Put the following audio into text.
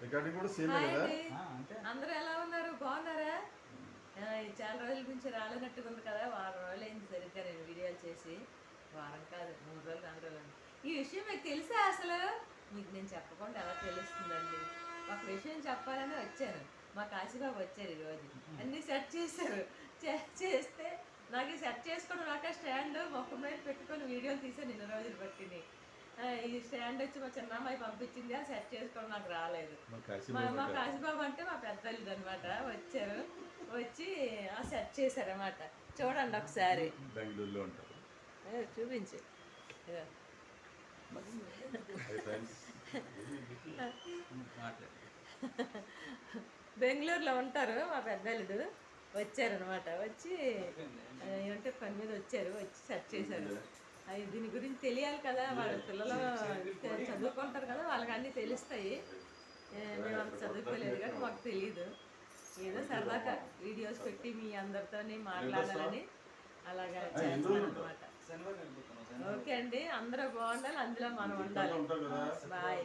Recording కూడా same hi కదా. అండి, అందరూ ఎలా ఉన్నారు? బాగున్నారా? చాలా రోజుల నుంచి రాలేనట్టుగా ఉంది కదా. వారం రోజులు అయింది సరిగ్గా నేను వీడియోలు చేసి. వారం కాదు, 3 రోజులు 4 రోజులు అయింది. ఈ విషయం మీకు తెలుసా అసలు? మీకు నేను చెప్పకుండా ఎలా తెలుస్తుందండి? ఒక విషయం చెప్పాలని వచ్చాను. మా కాశీబాబు వచ్చారు ఈరోజు. అన్నీ సెట్ చేశారు. చేస్తే నాకు ఈ సెట్ చేసుకోవడం నాక స్టాండ్ మొక్క మీద పెట్టుకొని వీడియోలు తీసాను ఇన్ని రోజులు పట్టిని. ఈ స్టాండ్ వచ్చి మా చిన్నమ్మాయి పంపించింది, ఆ సెట్ చేసుకోవడం నాకు రాలేదు. మా కాశీబాబు అంటే మా పెద్దల్లిది అనమాట. వచ్చారు, వచ్చి ఆ సెట్ చేశారన్నమాట. చూడండి ఒకసారి. బెంగళూరులో ఉంటారు. చూపించు. బెంగళూరులో ఉంటారు మా పెద్దల్లుడు. వచ్చారనమాట. వచ్చి ఏమంటే పని మీద వచ్చారు, వచ్చి సెట్ చేశారు. అవి దీని గురించి తెలియాలి కదా, వాళ్ళ పిల్లలు చదువుకుంటారు కదా, వాళ్ళకి అన్నీ తెలుస్తాయి. మేము అంత చదువుకోలేదు కానీ మాకు తెలియదు. ఏదో సరదాగా వీడియోస్ పెట్టి మీ అందరితో మాట్లాడాలని అలాగా చేస్తాను అనమాట. ఓకే అండి, అందరూ బాగుండాలి, అందులో మనం ఉండాలి. బాయ్.